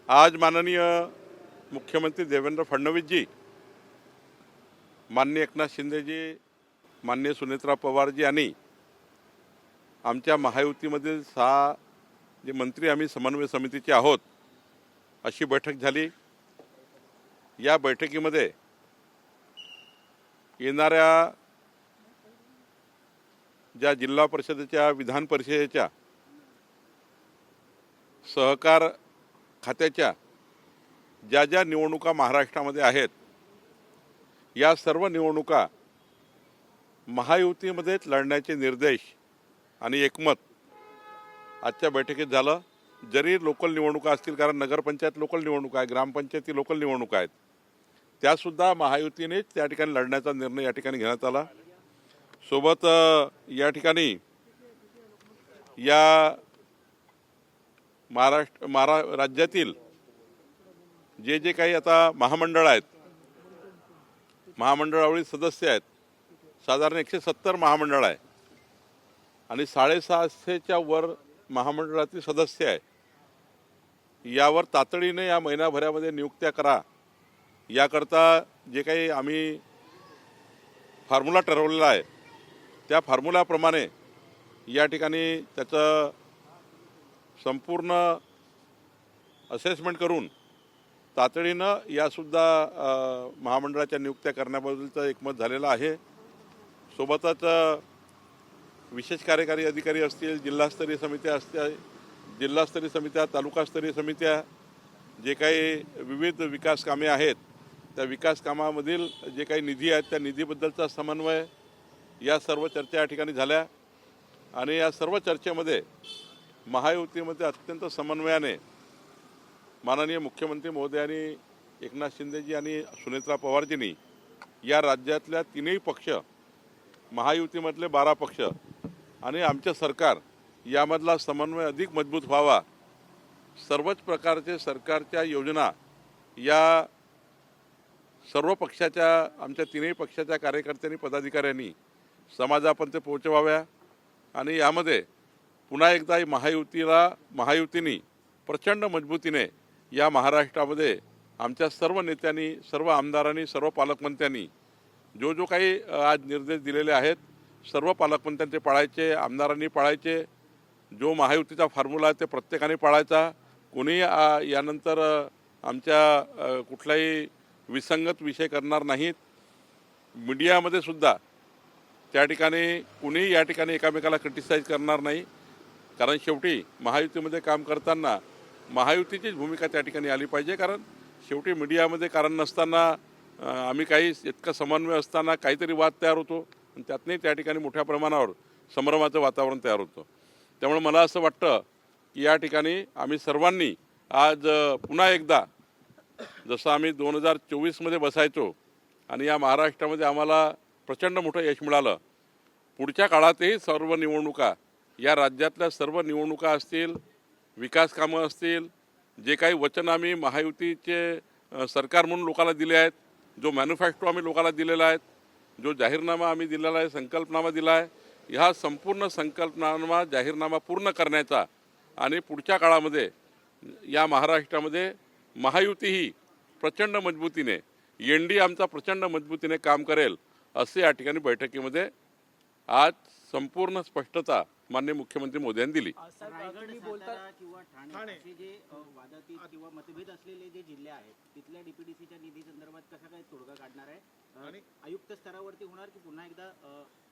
आज माननीय मुख्यमंत्री देवेंद्र फडणवीस जी, माननीय एकनाथ शिंदे जी, माननीय सुनेत्रा पवार जी आणि आमच्या महायुतीमधील 6 जे मंत्री आम्ही समन्वय समितीचे आहोत अशी बैठक झाली। या बैठकीमध्ये येणाऱ्या ज्या जिल्हा परिषदेच्या विधान परिषदेच्या सहकार खात्याच्या ज्या निवडणुका महाराष्ट्रामध्ये आहेत या सर्व निवडणुका महायुतीमध्येच लढण्याचे निर्देश आणि एकमत आजच्या बैठकीत झालं। जरी लोकल निवडणुका असतील, कारण नगरपंचायत लोकल निवडणुका आहे, ग्रामपंचायती लोकल निवडणुका आहेत, त्यासुद्धा महायुतीनेच त्या ठिकाणी लढण्याचा निर्णय या ठिकाणी घेण्यात आला। सोबत या ठिकाणी या राज्यातील जे काही आता महामंडळ आहेत, महामंडळावरील सदस्य आहेत, साधारण 170 महामंडळ आहे आणि 650च्या वर महामंडळातील सदस्य आहे। यावर तातडीने या महिनाभरामध्ये नियुक्त्या करा, याकरता जे काही आम्ही फॉर्म्युला ठरवलेला आहे त्या फॉर्म्युलाप्रमाणे या ठिकाणी त्याचं संपूर्ण असेसमेंट करून तातडीनं यासुद्धा महामंडळाच्या नियुक्त्या करण्याबद्दलचं एकमत झालेलं आहे। सोबतच विशेष कार्यकारी अधिकारी असतील, जिल्हास्तरीय समित्या असतील, जिल्हास्तरीय समित्या, तालुकास्तरीय समित्या, जे काही विविध विकास कामे आहेत त्या विकास कामामधील जे काही निधी आहेत त्या निधीबद्दलचा समन्वय, या सर्व चर्चा या ठिकाणी झाल्या आणि या सर्व चर्चेमध्ये महायुतीमध्ये अत्यंत समन्वयाने माननीय मुख्यमंत्री महोदयांनी, एकनाथ शिंदेजी आणि सुनेत्रा पवारजींनी या राज्यातल्या 3ही पक्ष, महायुतीमधले 12 पक्ष आणि आमचे सरकार यामधला समन्वय अधिक मजबूत व्हावा, सर्वच प्रकारचे सरकारच्या योजना या सर्व पक्षाच्या, आमच्या 3ही पक्षाच्या कार्यकर्त्यांनी, पदाधिकाऱ्यांनी समाजापर्यंत पोहोचवाव्या आणि यामध्ये पुन्हा एकदा महायुतीने प्रचंड मजबूतीने या महाराष्ट्रामध्ये आमच्या सर्व नेत्यांनी, सर्व आमदारांनी, सर्व पालकमंत्र्यांनी जो काही आज निर्देश दिलेले आहेत सर्व पालकमंत्र्यांचे पाळायचे, आमदारांनी पाळायचे। जो महायुतीचा फॉर्म्युला आहे ते प्रत्येकाने पाळायचा। कोणी यानंतर आमच्या कुठलाही विसंगत विषय करणार नाहीत। मीडियामध्ये सुद्धा त्या ठिकाणी कुणी या ठिकाणी एकामेकाला क्रिटिसाइज करणार नाही, कारण शेवटी महायुतीमध्ये काम करताना महायुतीचीच भूमिका त्या ठिकाणी आली पाहिजे। कारण शेवटी मीडियामध्ये कारण नसताना आम्ही काही इतकं समन्वय असताना काहीतरी वाद तयार होतो आणि त्यातनंही त्या ठिकाणी मोठ्या प्रमाणावर संभ्रमाचं वातावरण तयार होतं। त्यामुळे मला असं वाटतं की या ठिकाणी आम्ही सर्वांनी आज पुन्हा एकदा, जसं आम्ही 2024मध्ये बसायचो आणि या महाराष्ट्रामध्ये आम्हाला प्रचंड मोठं यश मिळालं, पुढच्या काळातही सर्व निवडणुका, या राज्यातल्या सर्व निवडणुका असतील, विकास कामं असतील, जे काही वचन आम्ही महायुतीचे सरकार म्हणून लोकांना दिले आहेत, जो मॅन्युफॅक्चर आम्ही लोकांना दिलेला आहे, जो जाहीरनामा आम्ही दिलेला आहे, संकल्पनामा दिला आहे, ह्या संपूर्ण संकल्पनामा, जाहीरनामा पूर्ण करण्याचा आणि पुढच्या काळामध्ये या महाराष्ट्रामध्ये महायुती ही प्रचंड मजबूतीने, एनडीए आमचा प्रचंड मजबूतीने काम करेल असे या ठिकाणी बैठकीमध्ये आज संपूर्ण स्पष्टता माननीय मुख्यमंत्री मोदयांनी दिली। जे वादातीत किंवा मतभेद असलेले जे जिल्हे आहेत तिथल्या डीपीडीसीच्या निधी संदर्भात कसा काय तोडगा काढणार आहे? आणि आयुक्त स्तरावरती होणार की पुन्हा एकदा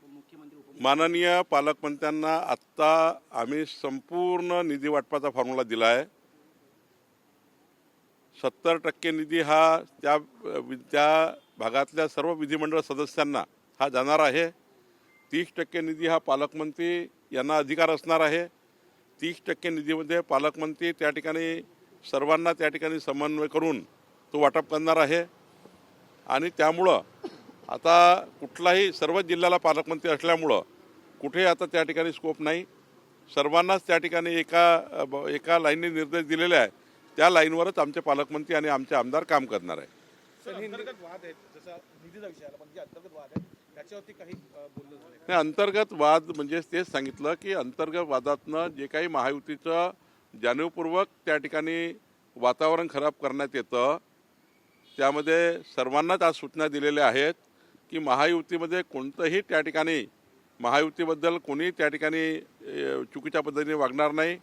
मुख्यमंत्री माननीय पालकमंत्र्यांना आत्ता आम्ही संपूर्ण निधी वाटपाचा फॉर्म्युला दिला आहे। 70% निधी हा त्या भागातल्या सर्व विधिमंडळ सदस्यांना हा जाणार आहे। 30% निधी हा पालकमंत्री यांना अधिकार असणार आहे। 30% निधीमध्ये पालकमंत्री त्या ठिकाणी सर्वांना त्या ठिकाणी समन्वय करून तो वाटप करणार आहे आणि त्यामुळं आता कुठलाही, सर्व जिल्ह्याला पालकमंत्री असल्यामुळं कुठे आता त्या ठिकाणी स्कोप नाही, सर्वांनाच त्या ठिकाणी एका लाईनने निर्देश दिलेले आहे, त्या लाईनवरच आमचे पालकमंत्री आणि आमचे आमदार काम करणार आहे। अंतर्गत वाद आहेत, जसा निधीचा विषय आला, पण जे अंतर्गत वाद आहे त्याच्यावरती काही बोललं झालं नाही। अंतर्गत वाद म्हणजे तेच सांगितलं की अंतर्गत वादातनं जे काही महायुतीचं जाणीवपूर्वक त्या ठिकाणी वातावरण खराब करण्यात येतं त्यामध्ये सर्वांनाच आज सूचना दिलेल्या आहेत की महायुतीमध्ये कोणतंही त्या ठिकाणी महायुतीबद्दल कोणी त्या ठिकाणी चुकीच्या पद्धतीने वागणार नाही.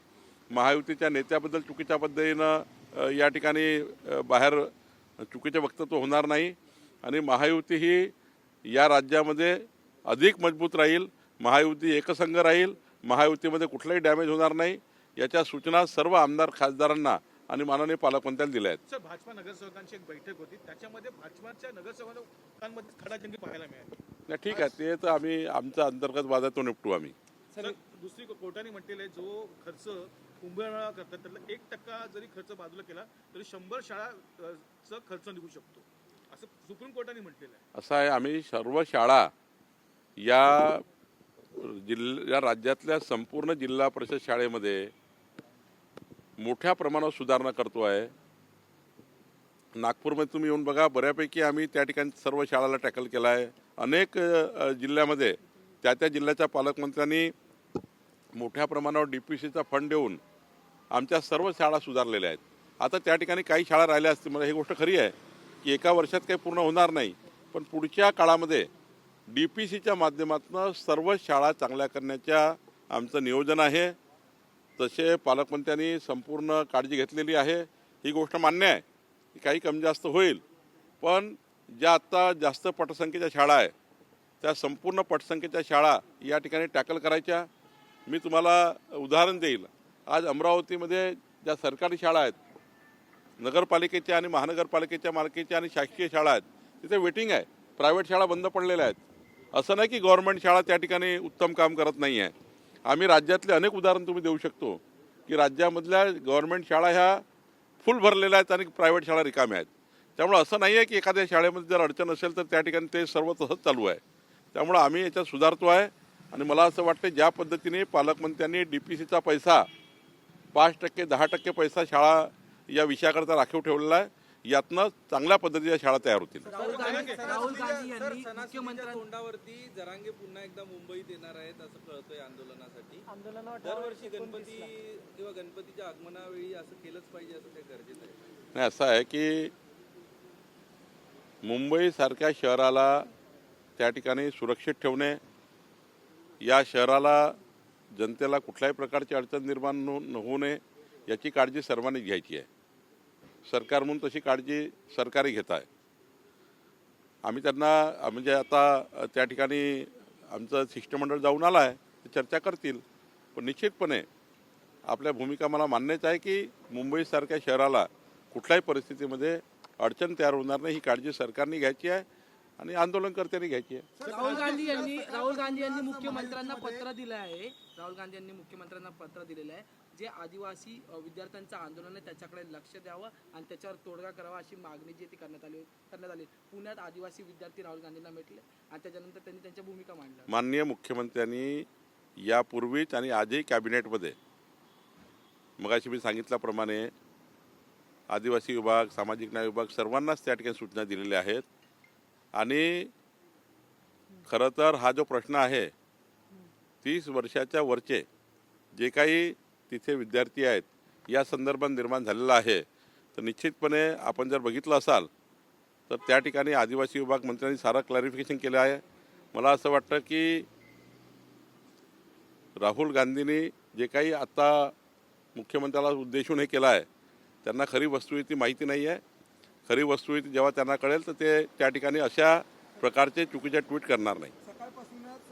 महायुतीच्या नेत्याबद्दल चुकीच्या पद्धतीनं या ठिकाणी बाहेर चुकीचे वक्तव्य होणार नाही आणि महायुती ही या राज्यामध्ये अधिक मजबूत राहील. महायुती एकसंघ राहील. महायुतीमध्ये कुठलाही डॅमेज होणार नाही याच्या सूचना सर्व आमदार खासदारांना आणि माननीय पालकमंत्र्यांनी दिल्या आहेत. सर, भाजपा नगरसेवकांची एक बैठक होती, त्याच्यामध्ये भाजपाच्या नगरसेवकांमध्ये खडाजंगी पाहायला मिळाली. नाही, ठीक आहे, ते तर आम्ही आमचा अंतर्गत वादातून निपटू आम्ही. सर, दुसरी कोर्टाने म्हटलेलं आहे जो खर्च कुंभमेळा करतात त्यातला 1% जरी खर्च बाजूला केला तरी 100 शाळाचा खर्च निघू शकतो, असं सुप्रीम कोर्टाने म्हटलेलं आहे. असं आहे, आम्ही सर्व शाळा या या राज्यातल्या संपूर्ण जिल्हा परिषद शाळेमध्ये मोठ्या प्रमाणावर सुधारणा करतो आहे. नागपूरमध्ये तुम्ही येऊन बघा, बऱ्यापैकी आम्ही त्या ठिकाणी सर्व शाळाला टॅकल केला आहे. अनेक जिल्ह्यामध्ये त्या जिल्ह्याच्या पालकमंत्र्यांनी मोठ्या प्रमाणावर DPCचा फंड देऊन आमच्या सर्व शाळा सुधारलेल्या आहेत. आता त्या ठिकाणी काही शाळा राहिल्या असतील, मला ही गोष्ट खरी आहे की एका वर्षात काही पूर्ण होणार नाही, पण पुढच्या काळामध्ये DPCच्या माध्यमातून सर्व शाळा चांगल्या करण्याच्या आमचं नियोजन आहे. तसे पालकमंत्र्यांनी संपूर्ण काळजी घेतलेली आहे. ही गोष्ट मान्य आहे की काही कमी जास्त होईल, पण ज्या आत्ता जास्त पटसंख्येच्या शाळा आहे त्या संपूर्ण पटसंख्येच्या शाळा या ठिकाणी टॅकल करायच्या. मी तुम्हाला उदाहरण देईल. आज अमरावतीमध्ये ज्या सरकारी शाळा आहेत, नगरपालिकेच्या आणि महानगरपालिकेच्या मालकीच्या आणि शासकीय शाळा आहेत, तिथे वेटिंग आहे. प्रायव्हेट शाळा बंद पडलेल्या आहेत. असं नाही की गव्हर्नमेंट शाळा त्या ठिकाणी उत्तम काम करत नाही आहे. आम्ही राज्यातले अनेक उदाहरण तुम्ही देऊ शकतो की राज्यामधल्या गव्हर्नमेंट शाळा ह्या फुल भरलेल्या आहेत आणि प्रायव्हेट शाळा रिकाम्या आहेत. त्यामुळे असं नाही आहे की एखाद्या शाळेमध्ये जर अडचण असेल तर त्या ठिकाणी ते सर्व तसंच चालू आहे. त्यामुळं आम्ही याच्यात सुधारतो आहे आणि मला असं वाटतं ज्या पद्धतीने पालकमंत्र्यांनी DPCचा पैसा 5%, 10% पैसा शाळा या विषयाकरता राखीव ठेवलेला आहे, यातनं चांगल्या पद्धतीच्या शाळा तयार होतील. राहुल गांधी यांनी मुख्यमंत्र्यांच्या तोंडावरती जरांगे पुन्हा एकदा मुंबईत येणार आहेत असं कळतंय आंदोलनासाठी. दरवर्षी गणपती किंवा गणपतीच्या आगमनावेळी असं केलंच पाहिजे असं ते गरजेचं आहे. नाही, असं आहे की मुंबईसारख्या शहराला त्या ठिकाणी सुरक्षित ठेवणे, या शहराला जनतेला कुठल्याही प्रकारची अडचण निर्माण होऊ नये याची काळजी सर्वांनी घ्यायची आहे. सरकार म्हणून तशी काळजी सरकारही घेत आहे. आम्ही त्यांना म्हणजे आता त्या ठिकाणी आमचं शिष्टमंडळ जाऊन आलं आहे, ते चर्चा करतील, पण निश्चितपणे आपल्या भूमिका मला मान्यच आहे की मुंबईसारख्या शहराला कुठल्याही परिस्थितीमध्ये अडचण तयार होणार नाही ही काळजी सरकारने घ्यायची आहे आणि आंदोलनकर्त्यांनी घ्यायची आहे. राहुल गांधी यांनी मुख्यमंत्र्यांना पत्र दिलं आहे. राहुल गांधी यांनी मुख्यमंत्र्यांना पत्र दिलेलं आहे. जे आदिवासी विद्यार्थ्यांचं आंदोलन आहे त्याच्याकडे लक्ष द्यावं आणि त्याच्यावर तोडगा करावा अशी मागणी जी ती करण्यात आली. पुण्यात आदिवासी विद्यार्थी राहुल गांधींना भेटले आणि त्याच्यानंतर त्यांनी त्यांच्या भूमिका मांडल्या. माननीय मुख्यमंत्र्यांनी यापूर्वीच आणि आजही कॅबिनेटमध्ये मगाशी मी सांगितल्याप्रमाणे आदिवासी विभाग, सामाजिक न्याय विभाग सर्वांनाच त्या ठिकाणी सूचना दिलेल्या आहेत. आणि खरं तर हा जो प्रश्न आहे 30 वर्षाच्या वरचे जे काही तिथे विद्यार्थी आहेत या संदर्भात निर्माण झालेला आहे, तर निश्चितपणे आपण जर बघितलं असाल तर त्या ठिकाणी आदिवासी विभाग मंत्र्यांनी सारं क्लॅरिफिकेशन केलं आहे. मला असं वाटतं की राहुल गांधींनी जे काही आता मुख्यमंत्र्याला उद्देशून हे केलं आहे त्यांना खरी वस्तुस्थिती माहिती नाही आहे. खरी वस्तुस्थिती जेव्हा त्यांना कळेल तर ते त्या ठिकाणी अशा प्रकारचे चुकीचे ट्विट करणार नाही. सकाळपासूनच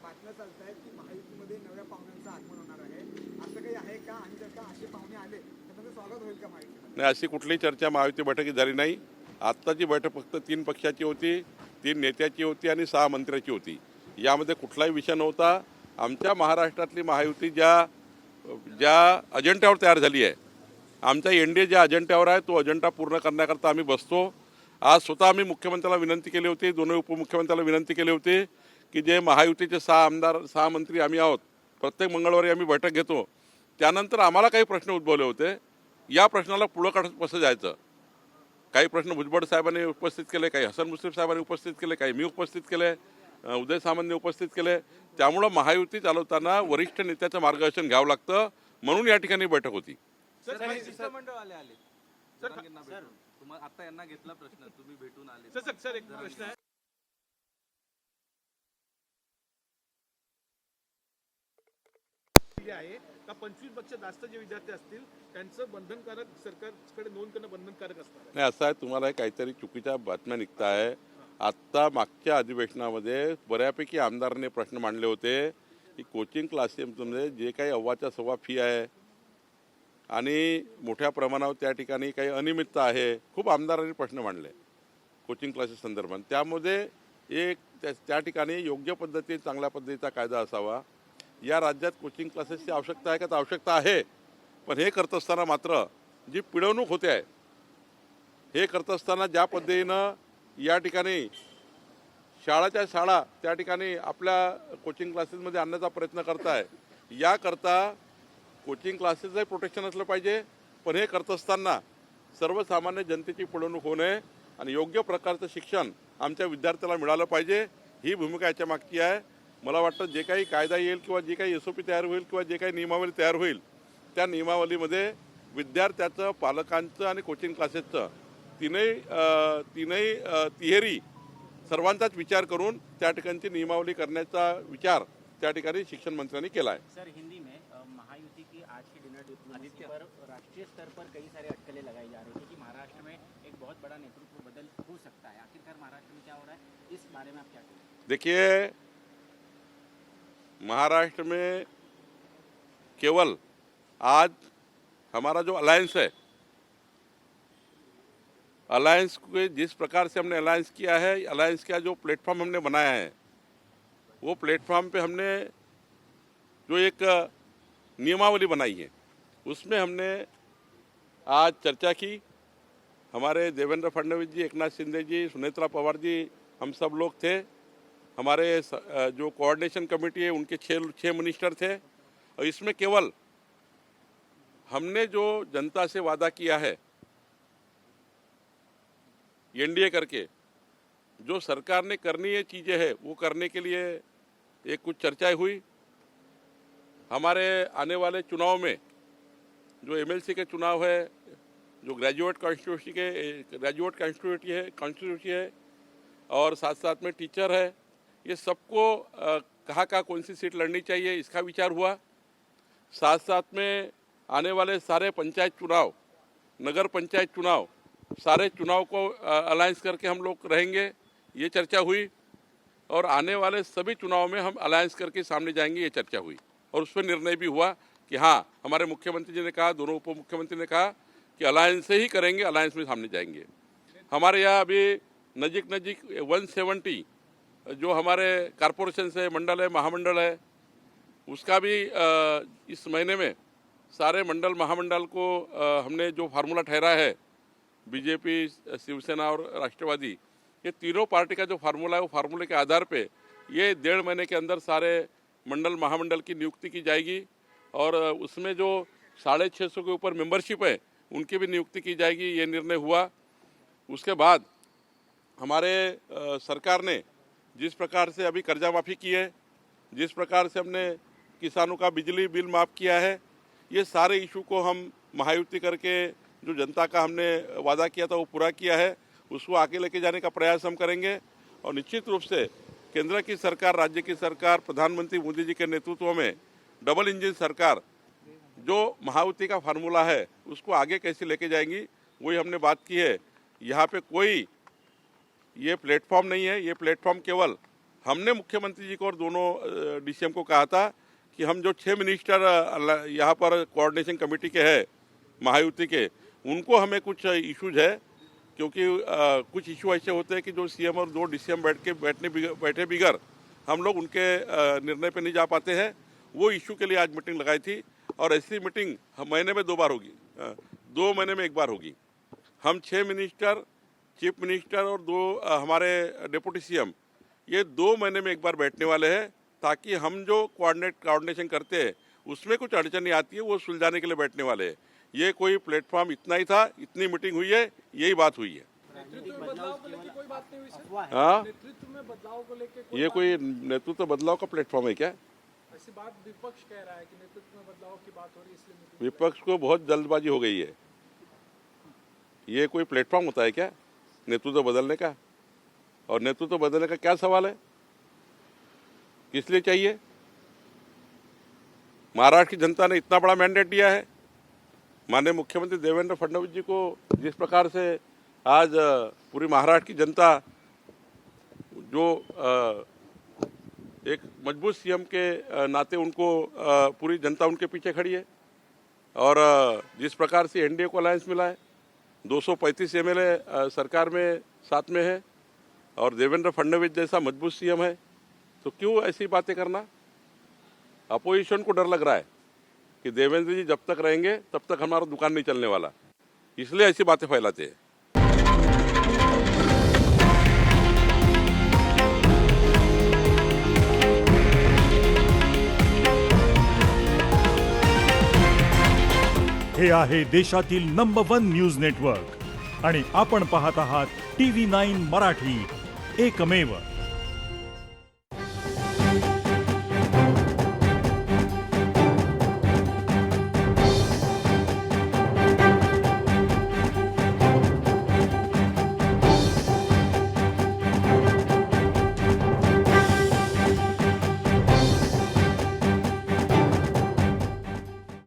बातम्या चालत आहेत की महायुतीमध्ये नव्या पाहुण्यांचं आगमन होणार आहे, असं काही आहे का? आणि जर का असे पाहुणे आले तर त्यांचं स्वागत होईल का महायुतीमध्ये? नाही, अशी कुठलीही चर्चा महायुती बैठकीत झाली नाही. आत्ताची बैठक फक्त 3 पक्षाची होती, 3 नेत्याची होती आणि 6 मंत्र्याची होती. यामध्ये कुठलाही विषय नव्हता. आमच्या महाराष्ट्रातली महायुती ज्या अजेंड्यावर तयार झाली आहे, आमचा NDA ज्या अजेंड्यावर आहे तो अजेंडा पूर्ण करण्याकरता आम्ही बसतो. आज स्वतः आम्ही मुख्यमंत्र्याला विनंती केली होती, दोन्ही उपमुख्यमंत्र्याला विनंती केली होती की जे महायुतीचे 6 आमदार 6 मंत्री आम्ही आहोत, प्रत्येक मंगळवारी आम्ही बैठक घेतो. त्यानंतर आम्हाला काही प्रश्न उद्भवले होते. या प्रश्नाला पुढं कसं जायचं, काही प्रश्न भुजबळ साहेबांनी उपस्थित केले, काही हसन मुश्रीफ साहेबांनी उपस्थित केले, काही मी उपस्थित केले, उदय सामंतने उपस्थित केले. त्यामुळं महायुती चालवताना वरिष्ठ नेत्याचं मार्गदर्शन घ्यावं लागतं, म्हणून या ठिकाणी बैठक होती. शिष्टमंडळ आले जरांगेंना भेटून. तुम्हाला आता यांना घेतला प्रश्न, तुम्ही भेटून आले. सर एक प्रश्न आहे. आहे का 25 जास्त जे विद्यार्थी असतील त्यांचं बंधनकारक सरकारकडे नोंद करणं बंधनकारक असणार आहे? नाही, असं आहे, तुम्हाला काहीतरी चुकीच्या बातम्या निघत आहे. आत्ता मागच्या अधिवेशनामध्ये बऱ्यापैकी आमदारांनी प्रश्न मांडले होते की कोचिंग क्लासेसमध्ये जे काही अव्वाच्या सव्वा फी आहे आणि मोठ्या प्रमाणावर त्या ठिकाणी काही अनियमितता आहे. खूप आमदारांनी प्रश्न मांडले कोचिंग क्लासेस संदर्भात. त्यामध्ये एक त्या ठिकाणी योग्य पद्धती, चांगल्या पद्धतीचा कायदा असावा. या राज्यात कोचिंग क्लासेसची आवश्यकता आहे का? तर आवश्यकता आहे, पण हे करत असताना मात्र जी पिळवणूक होते आहे, हे करत असताना ज्या पद्धतीनं या ठिकाणी शाळाच्या शाळा त्या ठिकाणी आपल्या कोचिंग क्लासेसमध्ये आणण्याचा प्रयत्न करताय, याकरता कोचिंग क्लासेसचं प्रोटेक्शन असलं पाहिजे. पण हे करत असताना सर्वसामान्य जनतेची पिळवणूक होऊ नये आणि योग्य प्रकारचं शिक्षण आमच्या विद्यार्थ्याला मिळालं पाहिजे, ही भूमिका याच्या मागची आहे. मला वाटतं जे काही कायदा येईल किंवा जे काही SOP तयार होईल किंवा जे काही नियमावली तयार होईल, त्या नियमावलीमध्ये विद्यार्थ्याचं, पालकांचं आणि कोचिंग क्लासेसचं तिहेरी सर्वांचाच विचार करून त्या ठिकाणची नियमावली करण्याचा विचार त्या ठिकाणी शिक्षण मंत्र्यांनी केला है. सर, हिंदी में महायुति की आज की डिनर डिप्लोमेसी पर राष्ट्रीय स्तर पर कई सारे अटकलें लगाई जा रही थी कि महाराष्ट्र में एक बहुत बड़ा नेतृत्व बदल हो सकता है. आखिरकार महाराष्ट्र में क्या हो रहा है, इस बारे में आप क्या कहेंगे? देखिए, महाराष्ट्र में केवल आज हमारा जो अलायंस है, अलायंस को जिस प्रकार से हमने अलायंस किया है, अलायंस का जो प्लेटफॉर्म हमने बनाया है, वो प्लेटफॉर्म पे हमने जो एक नियमावली बनाई है, उसमें हमने आज चर्चा की. हमारे देवेंद्र फडणवीस जी, एकनाथ शिंदे जी, सुनेत्रा पवार जी, हम सब लोग थे. हमारे जो कोऑर्डिनेशन कमेटी है उनके 6 मिनिस्टर थे. और इसमें केवल हमने जो जनता से वादा किया है NDA करके, जो सरकार ने करनी है चीज़ें हैं, वो करने के लिए एक कुछ चर्चाएं हुई. हमारे आने वाले चुनाव में जो MLC के चुनाव है, जो ग्रेजुएट कॉन्स्टिट्यूंसी है और साथ साथ में टीचर है, ये सबको कहाँ कौन सी सीट लड़नी चाहिए, इसका विचार हुआ. साथ साथ में आने वाले सारे पंचायत चुनाव, नगर पंचायत चुनाव, सारे चुनाव को अलायंस करके हम लोग रहेंगे, ये चर्चा हुई. और आने वाले सभी चुनाव में हम अलायंस करके सामने जाएंगे, ये चर्चा हुई. और उस पर निर्णय भी हुआ कि हाँ, हमारे मुख्यमंत्री जी ने कहा, दोनों उप मुख्यमंत्री ने कहा कि अलायंस से ही करेंगे, अलायंस में सामने जाएंगे. हमारे यहाँ अभी नज़दीक 170 जो हमारे कॉरपोरेशन से मंडल है, महामंडल है, उसका भी इस महीने में सारे मंडल महामंडल को हमने जो फार्मूला ठहरा है, बीजेपी, शिवसेना और राष्ट्रवादी, ये तीनों पार्टी का जो फार्मूला है, वो फार्मूले के आधार पे ये 1.5 महीने के अंदर सारे मंडल महामंडल की नियुक्ति की जाएगी. और उसमें जो 650 के ऊपर मेंबरशिप है, उनकी भी नियुक्ति की जाएगी, ये निर्णय हुआ. उसके बाद हमारे सरकार ने जिस प्रकार से अभी कर्जा माफ़ी की है, जिस प्रकार से हमने किसानों का बिजली बिल माफ़ किया है, ये सारे इशू को हम महायुति करके जो जनता का हमने वादा किया था वो पूरा किया है. उसको आगे लेके जाने का प्रयास हम करेंगे. और निश्चित रूप से केंद्र की सरकार, राज्य की सरकार, प्रधानमंत्री मोदी जी के नेतृत्व में डबल इंजन सरकार जो महायुति का फार्मूला है उसको आगे कैसे लेके जाएंगी, वही हमने बात की है. यहाँ पे कोई ये प्लेटफॉर्म नहीं है. ये प्लेटफॉर्म केवल हमने मुख्यमंत्री जी को और दोनों DCM को कहा था कि हम जो 6 मिनिस्टर यहाँ पर कोऑर्डिनेशन कमेटी के हैं महायुति के, उनको हमें कुछ इश्यूज है, क्योंकि कुछ इशू ऐसे होते हैं कि जो CM और 2 DCM बैठे बिगर हम लोग उनके निर्णय पे नहीं जा पाते हैं. वो इशू के लिए आज मीटिंग लगाई थी. और ऐसी मीटिंग महीने में 2 बार होगी, 2 महीने में 1 बार होगी. हम 6 मिनिस्टर, चीफ मिनिस्टर और 2 हमारे डिप्टी CM, ये 2 महीने में 1 बार बैठने वाले हैं, ताकि हम जो कोऑर्डिनेशन करते हैं उसमें कुछ अड़चनी आती है, वो सुलझाने के लिए बैठने वाले हैं. ये कोई प्लेटफॉर्म इतना ही था, इतनी मीटिंग हुई है, यही बात हुई है. हाँ, ये कोई नेतृत्व बदलाव का प्लेटफॉर्म है क्या? जैसी बात विपक्ष कह रहा है कि नेतृत्व में बदलाव की बात हो रही है इसलिए मीटिंग विपक्ष को बहुत जल्दबाजी हो गई है। ये कोई प्लेटफॉर्म होता है क्या नेतृत्व बदलने का? और नेतृत्व बदलने का क्या सवाल है? किस लिए चाहिए? महाराष्ट्र की जनता ने इतना बड़ा मैंडेट दिया है। माननीय मुख्यमंत्री देवेंद्र फडणवीस जी को जिस प्रकार से आज पूरी महाराष्ट्र की जनता जो एक मजबूत सीएम के नाते उनको पूरी जनता उनके पीछे खड़ी है, और जिस प्रकार से एनडीए को अलायंस मिला है, 235 एमएलए सरकार में साथ में है, और देवेंद्र फडणवीस जैसा मजबूत सीएम है, तो क्यों ऐसी बातें करना? अपोजिशन को डर लग रहा है कि देवेंद्र जी जब तक रहेंगे तब तक हमारा दुकान नहीं चलने वाला, इसलिए ऐसी बातें फैलाते हैं। हे आहे देशातील नंबर 1 न्यूज नेटवर्क आणि आपण पाहत आहात TV9 मराठी, एकमेव।